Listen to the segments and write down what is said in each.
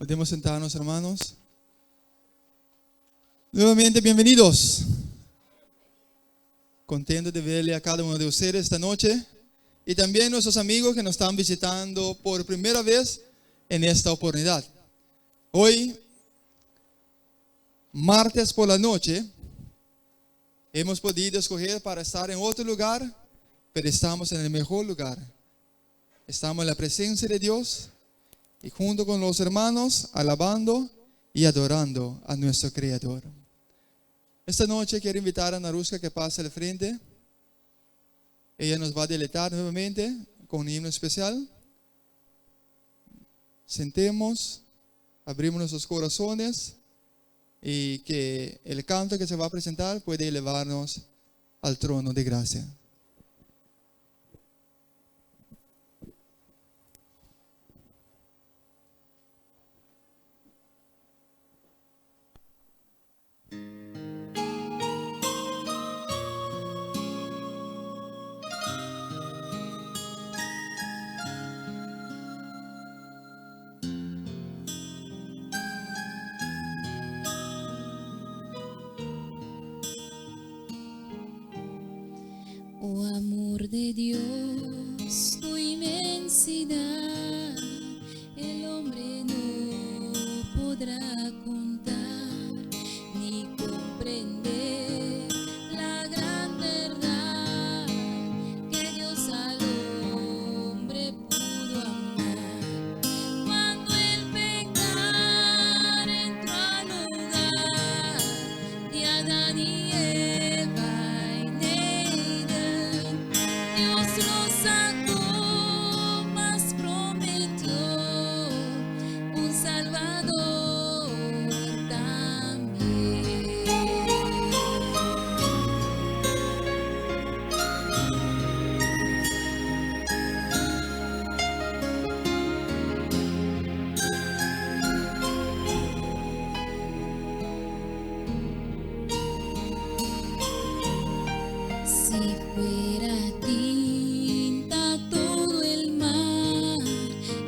Podemos sentarnos, hermanos. Nuevamente, bienvenidos. Contento de verle a cada uno de ustedes esta noche. Y también nuestros amigos que nos están visitando por primera vez en esta oportunidad. Hoy, martes por la noche, hemos podido escoger para estar en otro lugar, pero estamos en el mejor lugar. Estamos en la presencia de Dios y junto con los hermanos alabando y adorando a nuestro Creador. Esta noche quiero invitar a Naruska que pase al frente. Ella nos va a deleitar nuevamente con un himno especial. Sentemos, abrimos nuestros corazones y que el canto que se va a presentar puede elevarnos al trono de gracia. Oh amor de Dios, tu inmensidad, el hombre no podrá contar ni comprender la gran verdad que Dios al hombre pudo amar. Cuando el pecado entró al hogar de Adán y Eva, Dios lo sacó, mas prometió un Salvador también. Si fuera tinta todo el mar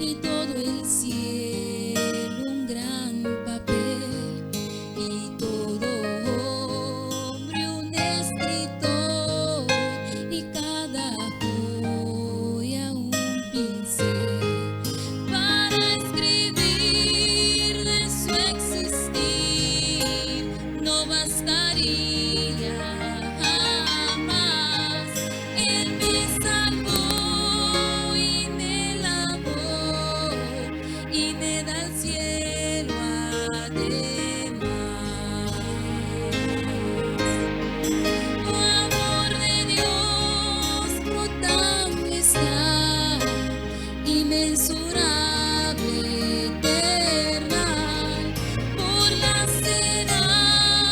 y todo el cielo un gran papel y todo hombre un escritor y cada joya un pincel para escribir de su existir, no bastaría jamás. Él me salvó y me lavó y me da el cielo además. Oh amor de Dios, brotando está, inmensurable, eternal, por las edades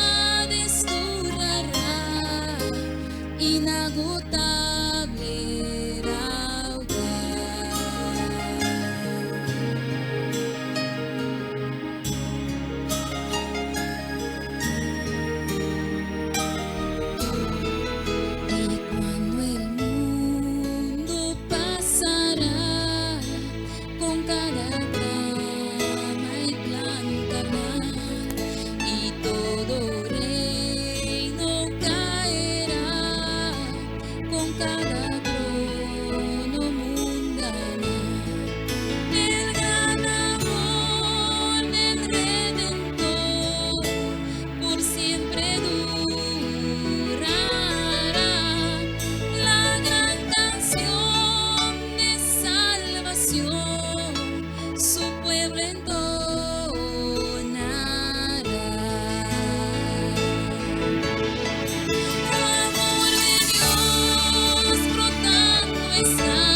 durará, inagotable raudal. Y cuando el mundo pasará con cada trama y plan carnal, y todo reino caerá con cada trono mundano. El gran amor del Redentor por siempre durará. La gran canción de salvación su pueblo entonará. Amor de Dios, brotando está,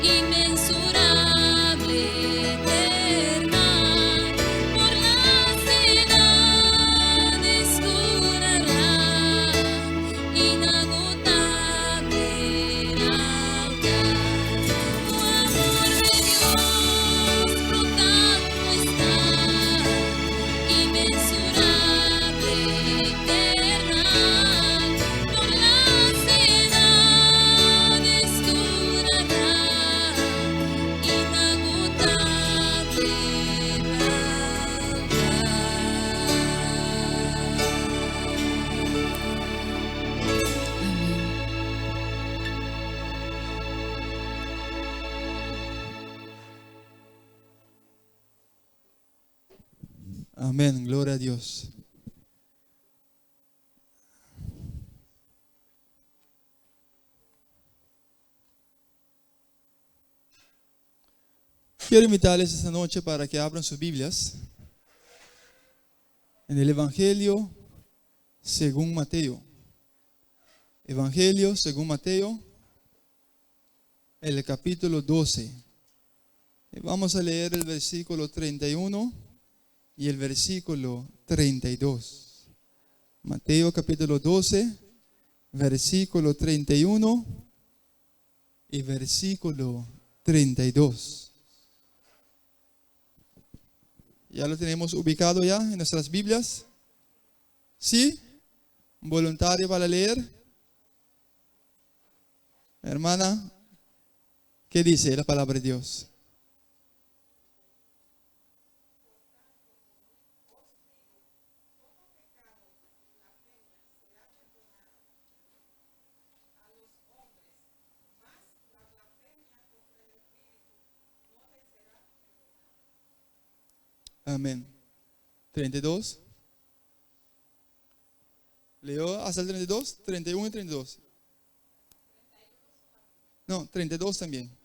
inmensurable, eternal, por las edades durará, inagotable raudal. Oh amor de Dios, brotando Amén, gloria a Dios. Quiero invitarles esta noche para que abran sus Biblias en el Evangelio según Mateo. Evangelio según Mateo, el capítulo 12. Y vamos a leer el versículo 31 y el versículo 32. Mateo capítulo 12, versículo 31 y versículo 32. ¿Ya lo tenemos ubicado ya en nuestras Biblias? ¿Sí? ¿Un voluntario para leer? Hermana, ¿qué dice la palabra de Dios? Amén. 32. ¿Leo hasta el 32? 31 y 32. No, 32 también.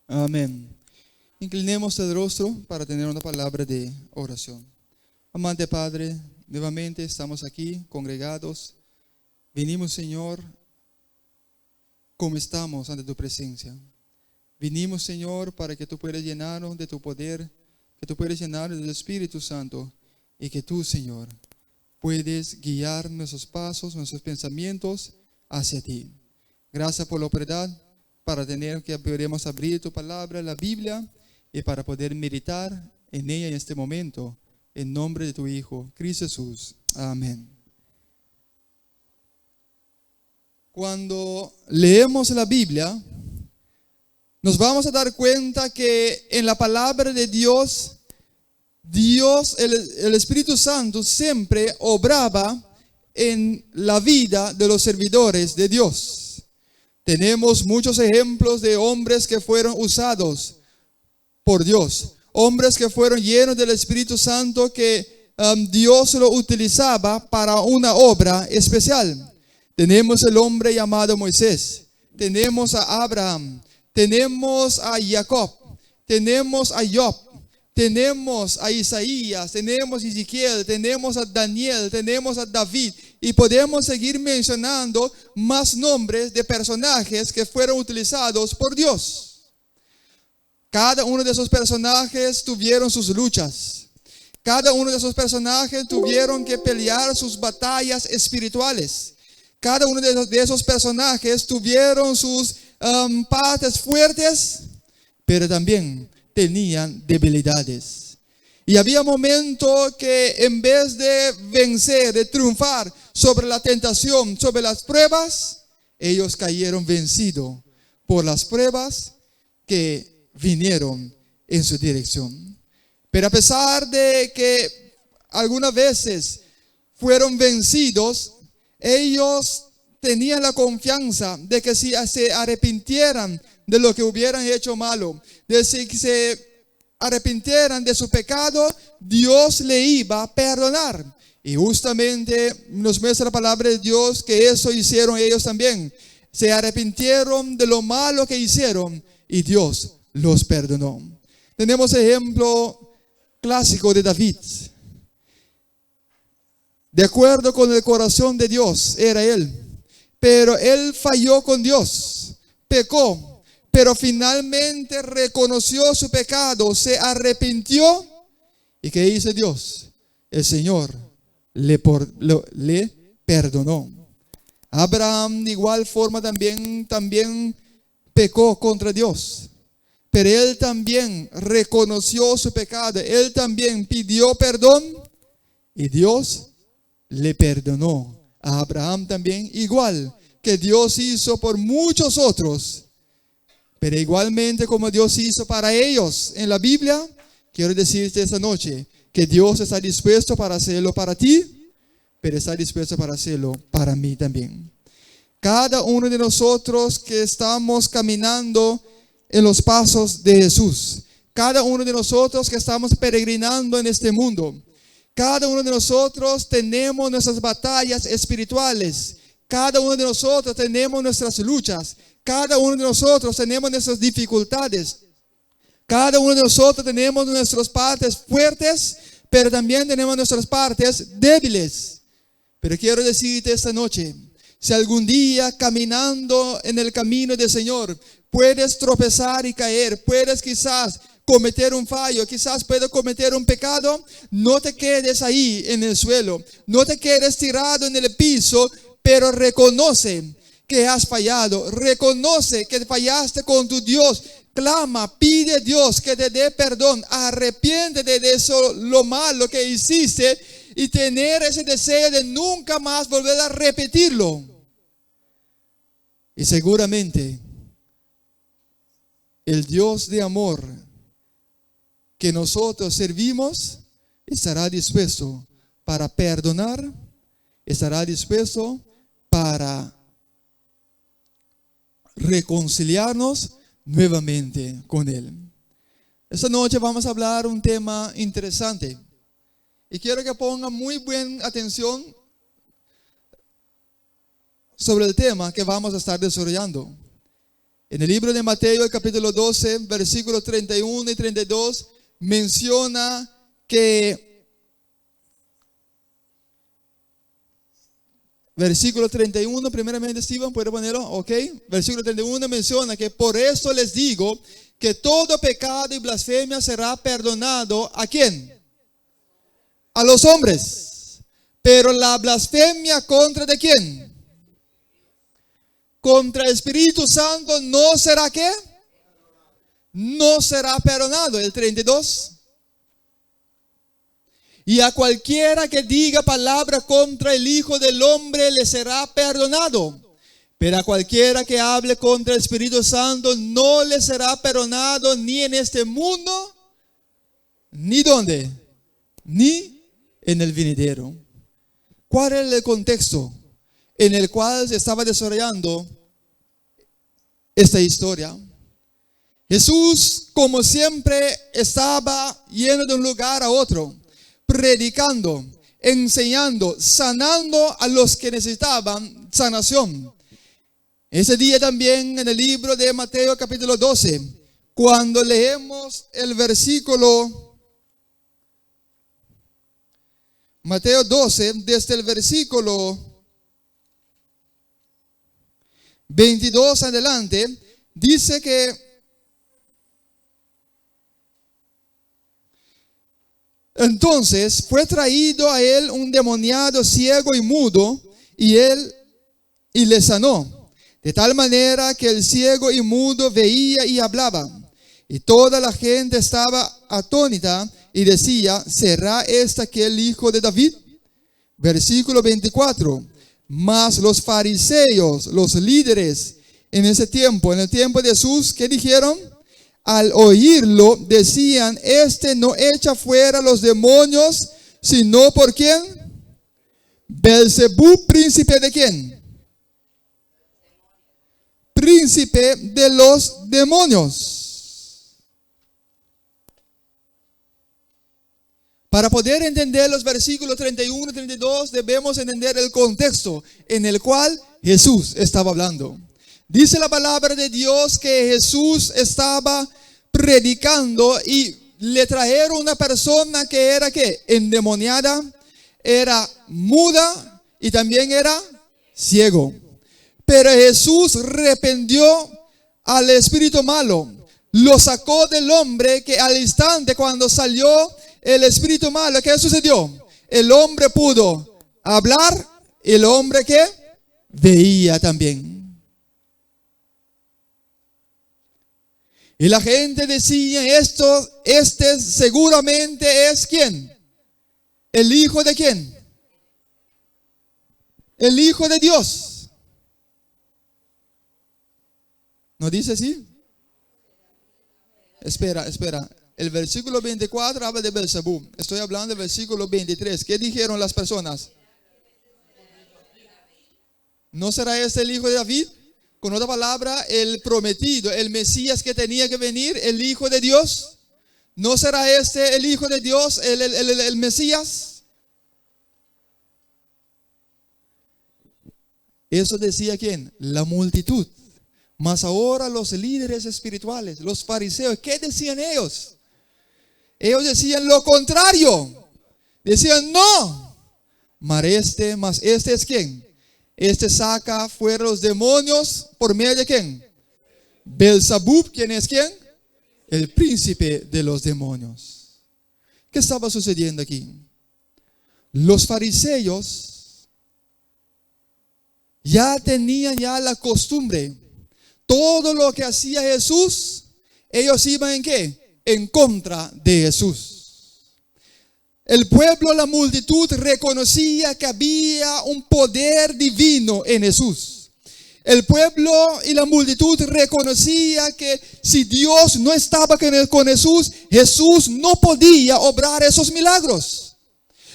Amén. Inclinemos el rostro para tener una palabra de oración. Amante Padre, nuevamente estamos aquí congregados. Venimos, Señor, como estamos ante tu presencia. Venimos, Señor, para que tú puedas llenarnos de tu poder, que tú puedas llenarnos del Espíritu Santo y que tú, Señor, puedes guiar nuestros pasos, nuestros pensamientos hacia ti. Gracias por la oportunidad para tener que podamos abrir tu palabra, la Biblia, y para poder meditar en ella en este momento, en nombre de tu Hijo, Cristo Jesús. Amén. Cuando leemos la Biblia, nos vamos a dar cuenta que en la palabra de Dios, el Espíritu Santo siempre obraba en la vida de los servidores de Dios. Tenemos muchos ejemplos de hombres que fueron usados por Dios, hombres que fueron llenos del Espíritu Santo que Dios lo utilizaba para una obra especial. Tenemos el hombre llamado Moisés, tenemos a Abraham, tenemos a Jacob, tenemos a Job, tenemos a Isaías, tenemos a Ezequiel, tenemos a Daniel, tenemos a David, y podemos seguir mencionando más nombres de personajes que fueron utilizados por Dios. Cada uno de esos personajes tuvieron sus luchas. Cada uno de esos personajes tuvieron que pelear sus batallas espirituales. Cada uno de esos personajes tuvieron sus partes fuertes, pero también tenían debilidades. Y había momentos que en vez de vencer, de triunfar sobre la tentación, sobre las pruebas, ellos cayeron vencidos por las pruebas que vinieron en su dirección. Pero a pesar de que algunas veces fueron vencidos, ellos tenían la confianza de que si se arrepintieran de lo que hubieran hecho malo, de si se arrepintieran de su pecado, Dios le iba a perdonar. Y justamente nos muestra la palabra de Dios que eso hicieron ellos también. Se arrepintieron de lo malo que hicieron y Dios los perdonó. Tenemos ejemplo clásico de David. De acuerdo con el corazón de Dios era él, pero él falló con Dios, pecó, pero finalmente reconoció su pecado, se arrepintió. ¿Y qué hizo Dios? El Señor le perdonó. Abraham de igual forma también pecó contra Dios, pero él también reconoció su pecado, él también pidió perdón y Dios le perdonó. A Abraham también, igual que Dios hizo por muchos otros. Pero igualmente como Dios hizo para ellos en la Biblia, quiero decirte esta noche que Dios está dispuesto para hacerlo para ti, pero está dispuesto para hacerlo para mí también. Cada uno de nosotros que estamos caminando en los pasos de Jesús, cada uno de nosotros que estamos peregrinando en este mundo, cada uno de nosotros tenemos nuestras batallas espirituales, cada uno de nosotros tenemos nuestras luchas, cada uno de nosotros tenemos nuestras dificultades, cada uno de nosotros tenemos nuestras partes fuertes, pero también tenemos nuestras partes débiles. Pero quiero decirte esta noche, si algún día caminando en el camino del Señor puedes tropezar y caer, puedes quizás cometer un fallo, quizás puedes cometer un pecado, no te quedes ahí en el suelo, no te quedes tirado en el piso, pero reconoce que has fallado, reconoce que fallaste con tu Dios, clama, pide a Dios que te dé perdón, arrepiéntete de eso, lo malo que hiciste y tener ese deseo de nunca más volver a repetirlo. Y seguramente el Dios de amor que nosotros servimos estará dispuesto para perdonar, estará dispuesto para reconciliarnos nuevamente con Él. Esta noche vamos a hablar un tema interesante y quiero que pongan muy buena atención sobre el tema que vamos a estar desarrollando. En el libro de Mateo, el capítulo 12, versículos 31 y 32, menciona que, versículo 31, primeramente, Steven, ¿puede ponerlo? Ok. Versículo 31 menciona que por eso les digo que todo pecado y blasfemia será perdonado. ¿A quién? A los hombres. Pero la blasfemia contra ¿de quién? Contra el Espíritu Santo no será ¿qué? No será perdonado. El 32. Y a cualquiera que diga palabra contra el Hijo del Hombre le será perdonado. Pero a cualquiera que hable contra el Espíritu Santo no le será perdonado ni en este mundo, ni ¿dónde? Ni en el venidero. ¿Cuál era el contexto en el cual se estaba desarrollando esta historia? Jesús, como siempre, estaba yendo de un lugar a otro, predicando, enseñando, sanando a los que necesitaban sanación. Ese día también en el libro de Mateo capítulo 12, cuando leemos el versículo, Mateo 12, desde el versículo 22 adelante, dice que entonces fue traído a él un endemoniado ciego y mudo, y le sanó, de tal manera que el ciego y mudo veía y hablaba. Y toda la gente estaba atónita y decía, ¿será este aquel hijo de David? Versículo 24. Mas los fariseos, los líderes en ese tiempo, en el tiempo de Jesús, ¿qué dijeron? Al oírlo decían, este no echa fuera los demonios, sino ¿por quién? Belzebú, príncipe de quién? Príncipe de los demonios. Para poder entender los versículos 31 y 32 debemos entender el contexto en el cual Jesús estaba hablando. Dice la palabra de Dios que Jesús estaba predicando y le trajeron una persona que era ¿qué? Endemoniada, era muda y también era ciego. Pero Jesús reprendió al espíritu malo, lo sacó del hombre, que al instante cuando salió el espíritu malo, ¿qué sucedió? El hombre pudo hablar, el hombre que veía también. Y la gente decía, este seguramente es ¿quién? ¿El hijo de quién? El hijo de Dios. ¿No dice así? Espera. El versículo 24 habla de Belzebú. Estoy hablando del versículo 23. ¿Qué dijeron las personas? ¿No será este el hijo de David? Con otra palabra, el prometido, el Mesías que tenía que venir, el hijo de Dios. ¿No será este el hijo de Dios, el Mesías? Eso decía ¿quién? La multitud. Mas ahora los líderes espirituales, los fariseos, ¿qué decían ellos? Ellos decían lo contrario. Decían no. Mas este es ¿quién? Este saca fuera los demonios por medio de ¿quién? Belzebub, ¿quién es quién? El príncipe de los demonios. ¿Qué estaba sucediendo aquí? Los fariseos ya tenían la costumbre. Todo lo que hacía Jesús, ellos iban ¿en qué? En contra de Jesús. El pueblo, la multitud reconocía que había un poder divino en Jesús. El pueblo y la multitud reconocía que si Dios no estaba con Jesús, Jesús no podía obrar esos milagros.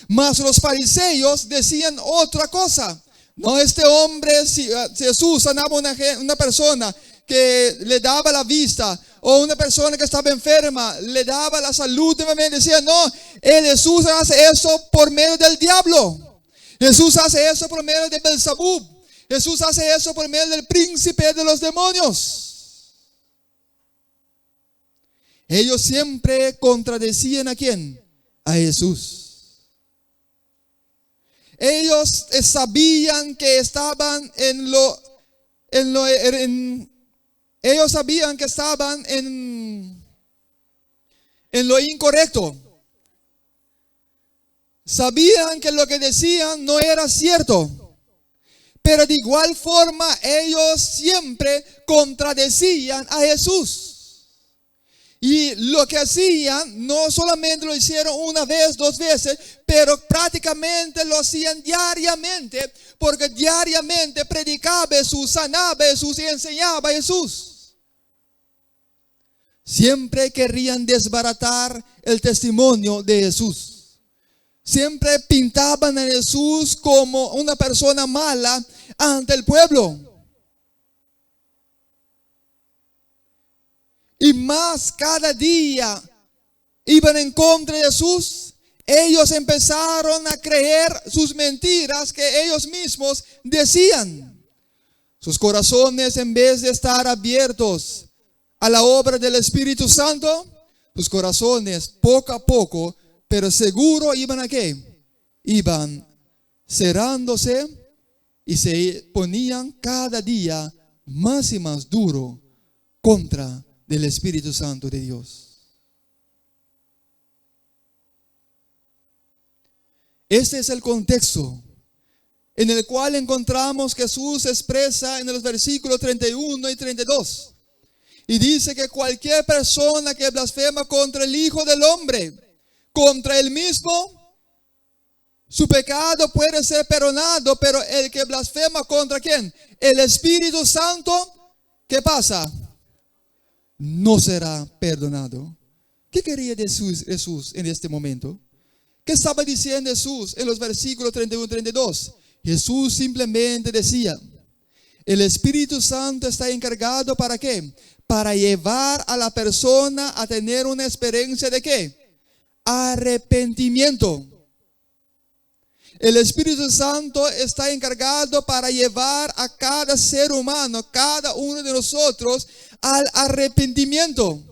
Mas los fariseos decían otra cosa. No, este hombre, si Jesús sanaba una persona que le daba la vista, o una persona que estaba enferma, le daba la salud, decía, no, Jesús hace eso por medio del diablo. Jesús hace eso por medio de Belzebub. Jesús hace eso por medio del príncipe de los demonios. Ellos siempre contradecían ¿a quién? A Jesús. Ellos sabían que estaban ellos sabían que estaban en lo incorrecto. Sabían que lo que decían no era cierto. Pero de igual forma ellos siempre contradecían a Jesús. Y lo que hacían, no solamente lo hicieron una vez, dos veces, pero prácticamente lo hacían diariamente, porque diariamente predicaba Jesús, sanaba Jesús y enseñaba a Jesús. Siempre querían desbaratar el testimonio de Jesús. Siempre pintaban a Jesús como una persona mala ante el pueblo. Y más cada día iban en contra de Jesús. Ellos empezaron a creer sus mentiras que ellos mismos decían. Sus corazones, en vez de estar abiertos a la obra del Espíritu Santo, sus corazones poco a poco, pero seguro iban a ¿qué? Iban cerrándose y se ponían cada día más y más duro contra del Espíritu Santo de Dios. Este es el contexto en el cual encontramos que Jesús expresa en los versículos 31 y 32. Y dice que cualquier persona que blasfema contra el Hijo del Hombre, contra él mismo, su pecado puede ser perdonado, pero el que blasfema contra ¿quién? El Espíritu Santo, ¿qué pasa? No será perdonado. ¿Qué quería decir Jesús en este momento? ¿Qué estaba diciendo Jesús en los versículos 31 y 32? Jesús simplemente decía, el Espíritu Santo está encargado ¿para qué? Para llevar a la persona a tener una experiencia de ¿qué? Arrepentimiento. El Espíritu Santo está encargado para llevar a cada ser humano, cada uno de nosotros, al arrepentimiento.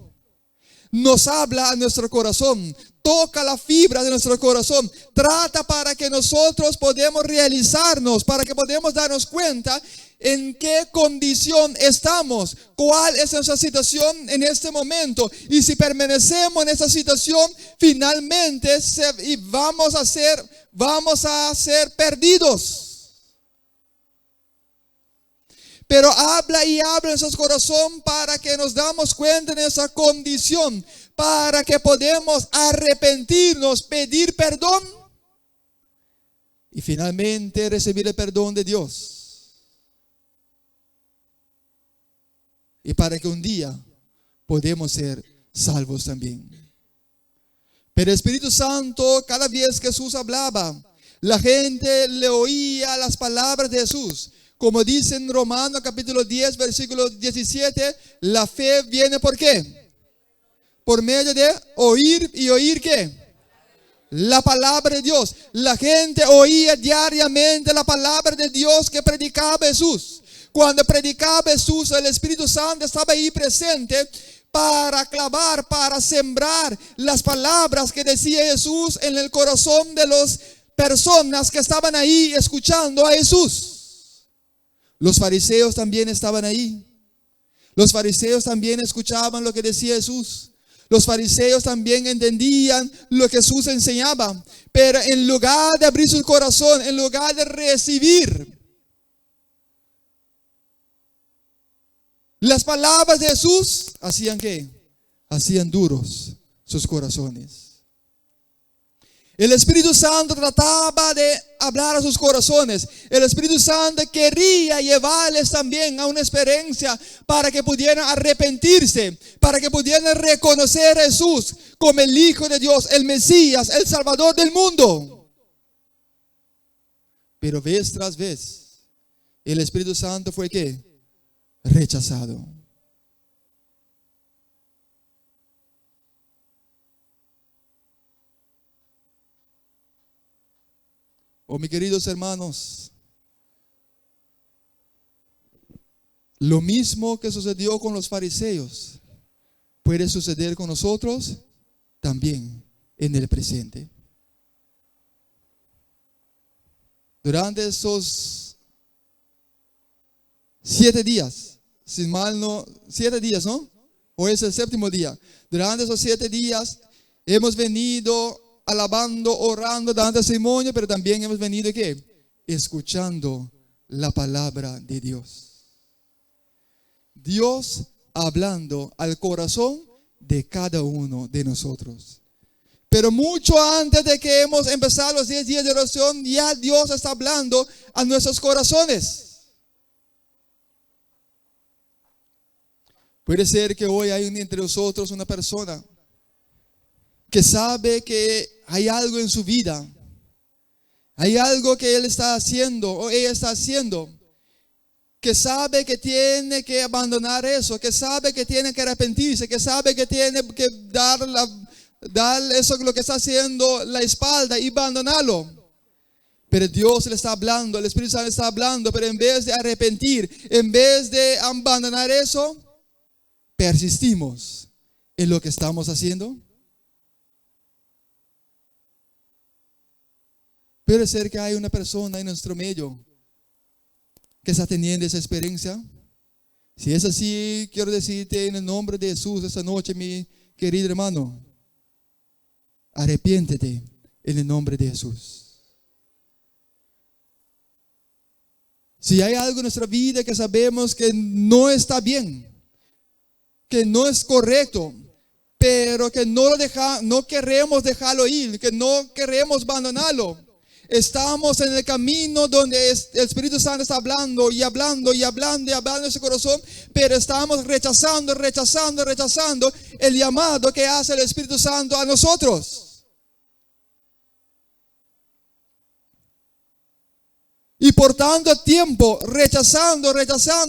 Nos habla a nuestro corazón, toca la fibra de nuestro corazón, trata para que nosotros podamos realizarnos, para que podamos darnos cuenta en qué condición estamos, cuál es nuestra situación en este momento, y si permanecemos en esta situación, finalmente vamos a ser perdidos. Pero habla y habla en nuestro corazón para que nos damos cuenta de nuestra condición, para que podamos arrepentirnos, pedir perdón y finalmente recibir el perdón de Dios. Y para que un día podamos ser salvos también. Pero el Espíritu Santo, cada vez que Jesús hablaba, la gente le oía las palabras de Jesús. Como dice en Romanos capítulo 10, versículo 17, la fe viene ¿por qué? Por medio de oír, y oír ¿qué? La palabra de Dios. La gente oía diariamente la palabra de Dios que predicaba Jesús. Cuando predicaba Jesús, el Espíritu Santo estaba ahí presente para clavar, para sembrar las palabras que decía Jesús en el corazón de las personas que estaban ahí escuchando a Jesús. Los fariseos también estaban ahí. Los fariseos también escuchaban lo que decía Jesús. Los fariseos también entendían lo que Jesús enseñaba. Pero en lugar de abrir su corazón, en lugar de recibir las palabras de Jesús, ¿hacían qué? Hacían duros sus corazones. El Espíritu Santo trataba de hablar a sus corazones. El Espíritu Santo quería llevarles también a una experiencia para que pudieran arrepentirse, para que pudieran reconocer a Jesús como el Hijo de Dios, el Mesías, el Salvador del mundo. Pero vez tras vez, el Espíritu Santo fue ¿qué? Rechazado. Oh, mis queridos hermanos, lo mismo que sucedió con los fariseos puede suceder con nosotros también en el presente. Durante esos 7 días, sin mal no, 7 días, ¿no? Hoy es el 7º día. Durante esos 7 días hemos venido alabando, orando, dando testimonio, pero también hemos venido ¿qué? Escuchando la palabra de Dios. Dios hablando al corazón de cada uno de nosotros. Pero mucho antes de que hemos empezado los 10 días de oración, ya Dios está hablando a nuestros corazones. Puede ser que hoy hay entre nosotros una persona que sabe que hay algo en su vida, hay algo que él está haciendo o ella está haciendo, que sabe que tiene que abandonar eso, que sabe que tiene que arrepentirse, que sabe que tiene que dar eso lo que está haciendo la espalda y abandonarlo. Pero Dios le está hablando, el Espíritu Santo le está hablando, pero en vez de arrepentir, en vez de abandonar eso, persistimos en lo que estamos haciendo. Puede ser que hay una persona en nuestro medio que está teniendo esa experiencia. Si es así, quiero decirte en el nombre de Jesús esta noche, mi querido hermano, arrepiéntete en el nombre de Jesús. Si hay algo en nuestra vida que sabemos que no está bien, que no es correcto, pero que no queremos dejarlo ir, que no queremos abandonarlo, estamos en el camino donde el Espíritu Santo está hablando y hablando y hablando y hablando en su corazón, pero estamos rechazando el llamado que hace el Espíritu Santo a nosotros. Y por tanto tiempo rechazando,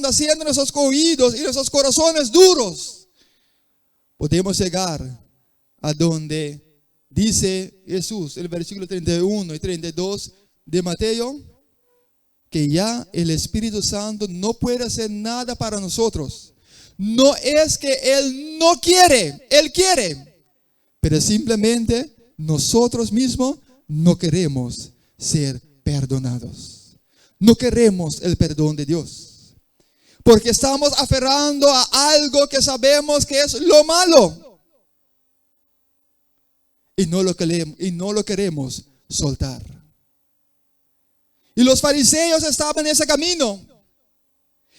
haciendo nuestros oídos y nuestros corazones duros, podemos llegar a donde dice Jesús, el versículo 31 y 32 de Mateo, que ya el Espíritu Santo no puede hacer nada para nosotros. No es que Él no quiere, Él quiere, pero simplemente nosotros mismos no queremos ser perdonados. No queremos el perdón de Dios, porque estamos aferrando a algo que sabemos que es lo malo. Y no lo queremos soltar. Y los fariseos estaban en ese camino.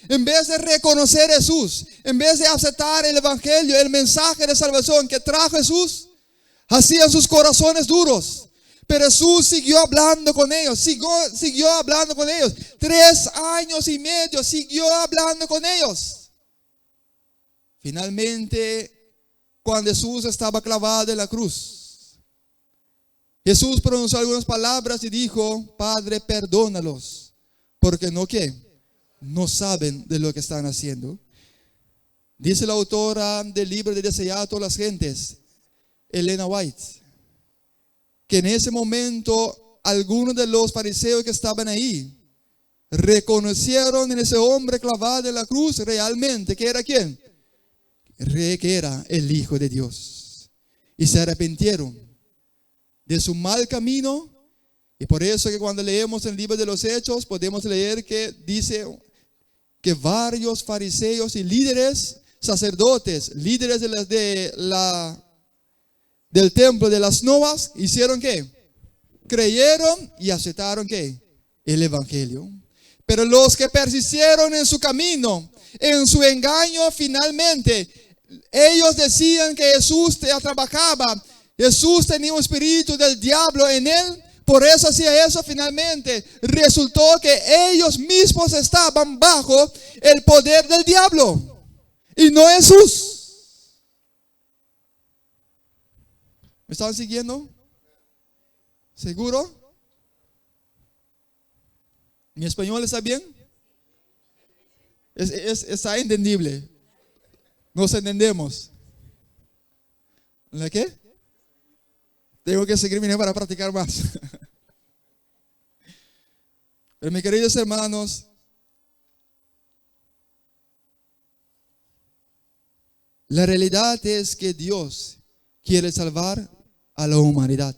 En vez de reconocer a Jesús, en vez de aceptar el evangelio, el mensaje de salvación que trajo Jesús, hacían sus corazones duros. Pero Jesús siguió hablando con ellos, siguió hablando con ellos. 3 años y medio siguió hablando con ellos. Finalmente cuando Jesús estaba clavado en la cruz. Jesús pronunció algunas palabras y dijo: Padre, perdónalos, porque no saben de lo que están haciendo. Dice la autora del libro de Desear a todas las gentes, Elena White, que en ese momento algunos de los fariseos que estaban ahí reconocieron en ese hombre clavado en la cruz realmente que era ¿quién? Que era el Hijo de Dios. Y se arrepintieron de su mal camino. Y por eso que cuando leemos el libro de los Hechos podemos leer que dice que varios fariseos y líderes, sacerdotes, líderes del templo de las novas, hicieron ¿qué? Creyeron y aceptaron ¿qué? El evangelio. Pero los que persistieron en su camino, en su engaño, finalmente ellos decían que Jesús trabajaba, Jesús tenía un espíritu del diablo en él, por eso hacía eso. Finalmente resultó que ellos mismos estaban bajo el poder del diablo y no Jesús. ¿Me estaban siguiendo? ¿Seguro? ¿Mi español está bien? Está entendible. Nos entendemos. ¿La qué? Tengo que seguir viniendo para practicar más. Pero mis queridos hermanos, la realidad es que Dios quiere salvar a la humanidad.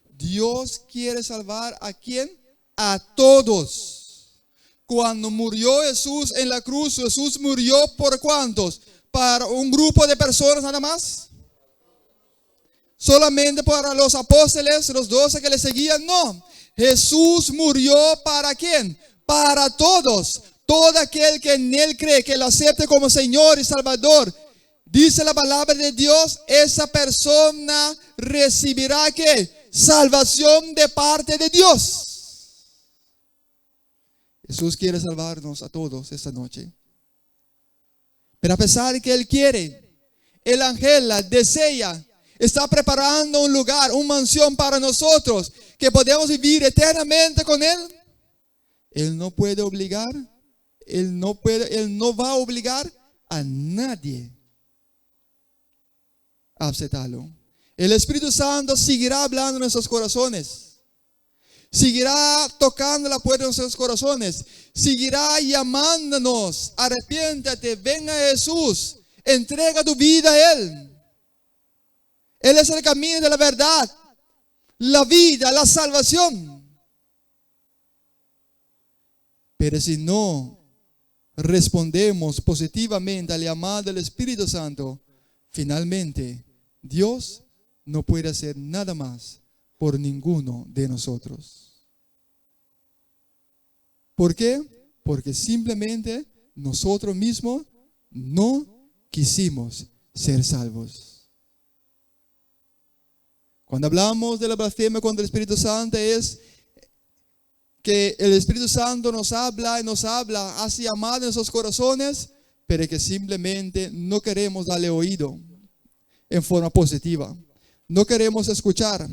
Dios quiere salvar ¿a quién? A todos. Cuando murió Jesús en la cruz, Jesús murió ¿por cuántos? ¿Para un grupo de personas nada más? ¿Solamente para los apóstoles, los 12 que le seguían? No. Jesús murió ¿para quién? Para todos. Todo aquel que en Él cree, que lo acepte como Señor y Salvador. Dice la palabra de Dios, esa persona recibirá ¿qué? Salvación de parte de Dios. Jesús quiere salvarnos a todos esta noche. Pero a pesar de que Él quiere, el ángel desea, está preparando un lugar, una mansión para nosotros, que podemos vivir eternamente con Él. Él no puede obligar, Él no va a obligar a nadie a aceptarlo. El Espíritu Santo seguirá hablando en nuestros corazones. Seguirá tocando la puerta de nuestros corazones. Seguirá llamándonos. Arrepiéntate, venga a Jesús. Entrega tu vida a Él. Él es el camino de la verdad, la vida, la salvación. Pero si no respondemos positivamente al llamado del Espíritu Santo, finalmente Dios no puede hacer nada más por ninguno de nosotros. ¿Por qué? Porque simplemente nosotros mismos no quisimos ser salvos. Cuando hablamos de la blasfemia contra el Espíritu Santo es que el Espíritu Santo nos habla, hace llamada en nuestros corazones, pero que simplemente no queremos darle oído en forma positiva. No queremos escuchar.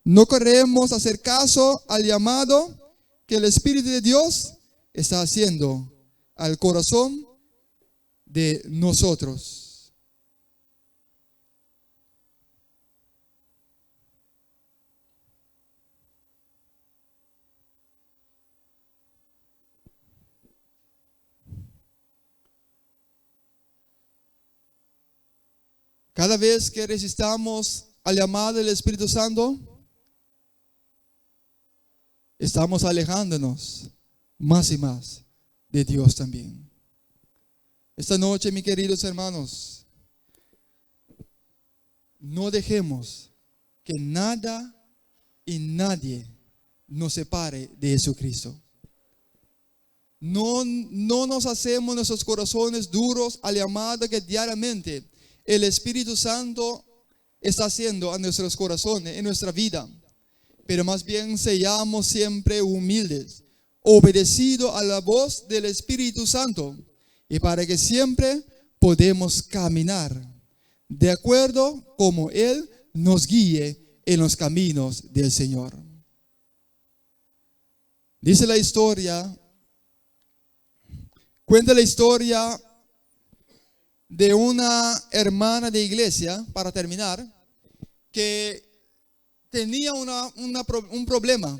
No queremos hacer caso al llamado que el Espíritu de Dios está haciendo al corazón de nosotros. Cada vez que resistamos al llamado del Espíritu Santo, estamos alejándonos más y más de Dios también. Esta noche, mis queridos hermanos, no dejemos que nada y nadie nos separe de Jesucristo. No nos hacemos nuestros corazones duros al llamado que diariamente el Espíritu Santo está haciendo a nuestros corazones, en nuestra vida. Pero más bien seamos siempre humildes, obedecidos a la voz del Espíritu Santo, y para que siempre podemos caminar de acuerdo como Él nos guíe en los caminos del Señor. Dice la historia, cuenta la historia de una hermana de iglesia, para terminar, que tenía un problema.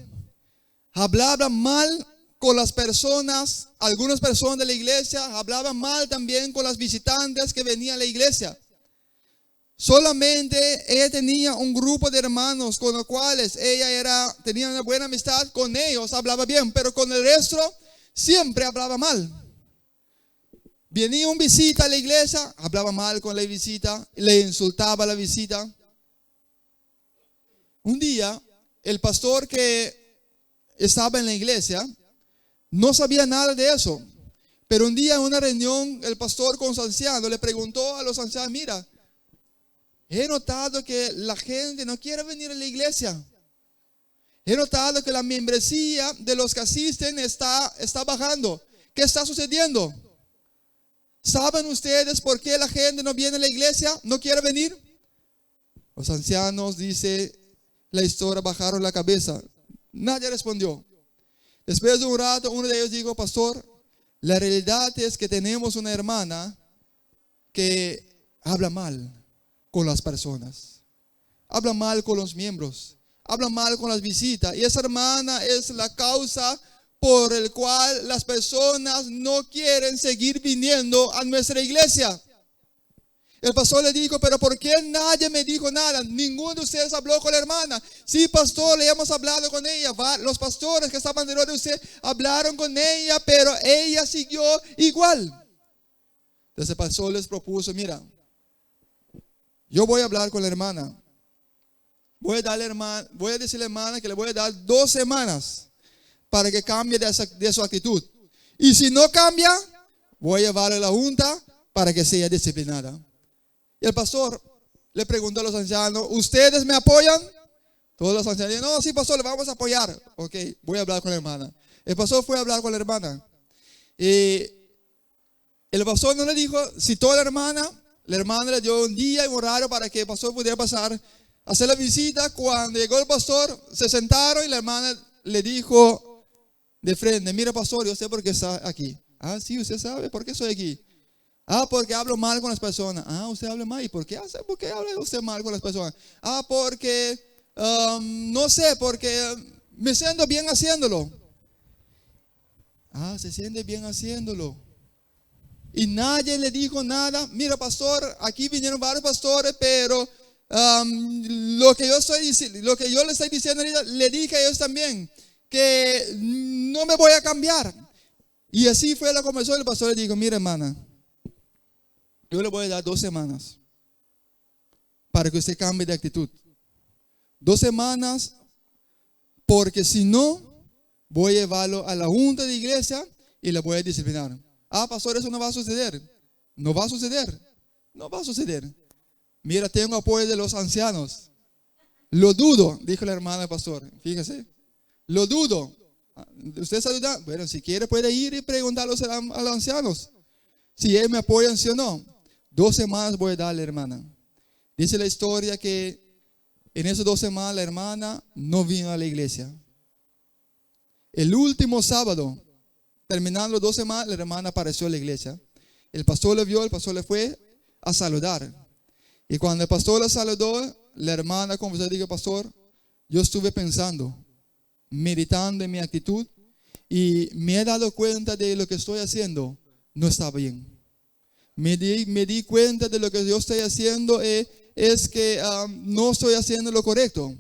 Hablaba mal con las personas, algunas personas de la iglesia, hablaban mal también con las visitantes que venían a la iglesia. Solamente ella tenía un grupo de hermanos con los cuales ella tenía una buena amistad. Con ellos hablaba bien, pero con el resto siempre hablaba mal. Venía un visita a la iglesia, hablaba mal con la visita, le insultaba a la visita. Un día, el pastor que estaba en la iglesia no sabía nada de eso. Pero un día en una reunión, el pastor con los ancianos le preguntó a los ancianos: mira, he notado que la gente no quiere venir a la iglesia. He notado que la membresía de los que asisten está bajando. ¿Qué está sucediendo? ¿Saben ustedes por qué la gente no viene a la iglesia? ¿No quiere venir? Los ancianos, dice la historia, bajaron la cabeza. Nadie respondió. Después de un rato, uno de ellos dijo: pastor, la realidad es que tenemos una hermana que habla mal con las personas, habla mal con los miembros, habla mal con las visitas, y esa hermana es la causa por el cual las personas no quieren seguir viniendo a nuestra iglesia. El pastor le dijo: pero ¿por qué nadie me dijo nada? Ninguno de ustedes habló con la hermana. Sí, pastor, le hemos hablado con ella. Los pastores que estaban delante de usted hablaron con ella, pero ella siguió igual. Entonces el pastor les propuso: mira, yo voy a hablar con la hermana. Voy a decirle a la hermana que le voy a dar 2 semanas para que cambie de su actitud. Y si no cambia, voy a llevarle a la junta para que sea disciplinada. Y el pastor le preguntó a los ancianos: ¿ustedes me apoyan? Todos los ancianos dijeron: no, sí, pastor, le vamos a apoyar. Ok, voy a hablar con la hermana. El pastor fue a hablar con la hermana. Y el pastor no le dijo citó a la hermana le dio un día y un horario para que el pastor pudiera pasar a hacer la visita. Cuando llegó el pastor, se sentaron y la hermana le dijo de frente: mira, pastor, yo sé por qué está aquí. Ah, sí, usted sabe por qué estoy aquí. Ah, porque hablo mal con las personas. Ah, usted habla mal. ¿Y por qué habla usted mal con las personas? Ah, porque, no sé, porque me siento bien haciéndolo. Ah, se siente bien haciéndolo. Y nadie le dijo nada. Mira, pastor, aquí vinieron varios pastores, pero lo que yo le estoy diciendo, le dije a ellos también, que no me voy a cambiar. Y así fue la conversación. El pastor le dijo: mira, hermana, yo le voy a dar 2 semanas para que usted cambie de actitud. 2 semanas, porque si no, voy a llevarlo a la junta de iglesia y le voy a disciplinar. Ah, pastor, eso no va a suceder. No va a suceder. No va a suceder. Mira, tengo apoyo de los ancianos. Lo dudo, dijo la hermana del pastor. Fíjese, lo dudo. ¿Usted está dudando? Bueno, si quiere puede ir y preguntarlos a los ancianos si ellos me apoyan, sí o no. 2 semanas voy a darle, hermana. Dice la historia que en esas 2 semanas la hermana no vino a la iglesia. El último sábado, terminando las 2 semanas, la hermana apareció en la iglesia. El pastor le vio, el pastor le fue a saludar. Y cuando el pastor la saludó, la hermana conversó y dijo: pastor, yo estuve pensando, meditando en mi actitud, y me he dado cuenta de lo que estoy haciendo no está bien. Me di cuenta de lo que yo estoy haciendo es que no estoy haciendo lo correcto.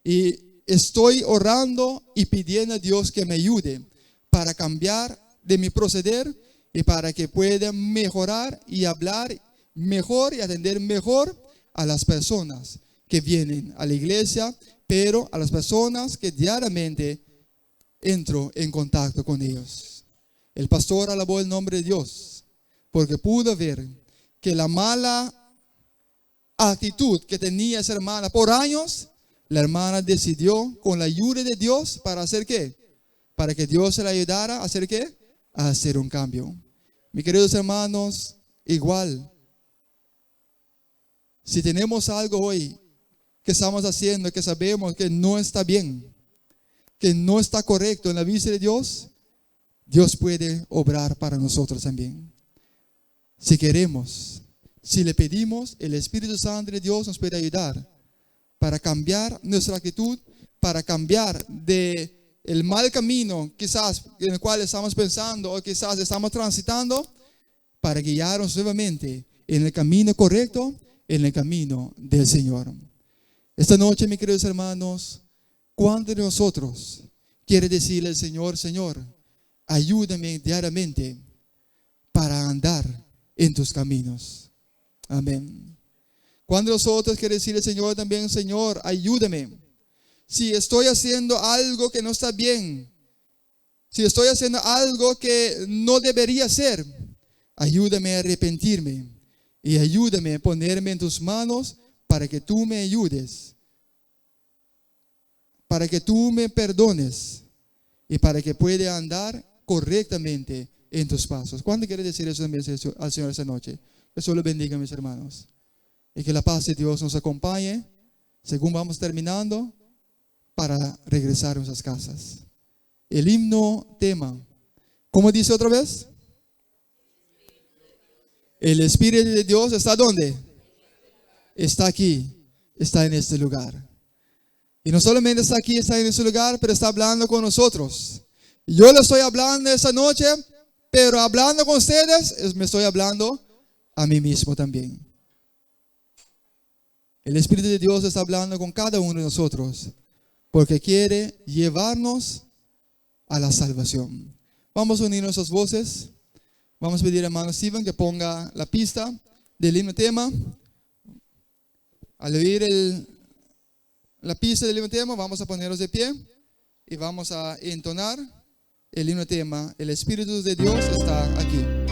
Y estoy orando y pidiendo a Dios que me ayude para cambiar de mi proceder y para que pueda mejorar y hablar mejor y atender mejor a las personas que vienen a la iglesia, pero a las personas que diariamente entro en contacto con ellos. El pastor alabó el nombre de Dios porque pudo ver que la mala actitud que tenía esa hermana por años, la hermana decidió con la ayuda de Dios para hacer ¿qué? Para que Dios se la ayudara a hacer ¿qué? A hacer un cambio. Mis queridos hermanos, igual Si tenemos algo hoy que estamos haciendo, que sabemos que no está bien, que no está correcto en la vista de Dios, Dios puede obrar para nosotros también. Si queremos, si le pedimos, el Espíritu Santo de Dios nos puede ayudar para cambiar nuestra actitud, para cambiar de el mal camino quizás en el cual estamos pensando o quizás estamos transitando, para guiarnos nuevamente en el camino correcto, en el camino del Señor. Esta noche, mis queridos hermanos, ¿cuántos de nosotros quiere decirle al Señor, Señor, ayúdame diariamente para andar en tus caminos? Amén. ¿Cuántos de nosotros quiere decirle al Señor también, Señor, ayúdame? Si estoy haciendo algo que no está bien, si estoy haciendo algo que no debería hacer, ayúdame a arrepentirme y ayúdame a ponerme en tus manos para que tú me ayudes, para que tú me perdones y para que pueda andar correctamente en tus pasos. ¿Cuándo quiere decir eso también al Señor esta noche? Que Dios lo bendiga, mis hermanos, y que la paz de Dios nos acompañe según vamos terminando para regresar a nuestras casas. El himno tema, ¿cómo dice otra vez? El Espíritu de Dios está ¿dónde? Está aquí, está en este lugar. Y no solamente está aquí, está en este lugar, pero está hablando con nosotros. Yo le estoy hablando esta noche, pero hablando con ustedes, me estoy hablando a mí mismo también. El Espíritu de Dios está hablando con cada uno de nosotros, porque quiere llevarnos a la salvación. Vamos a unir nuestras voces. Vamos a pedir a hermano Steven que ponga la pista del himno tema. Al oír la pista del himno tema, vamos a ponernos de pie y vamos a entonar el himno tema. El Espíritu de Dios está aquí.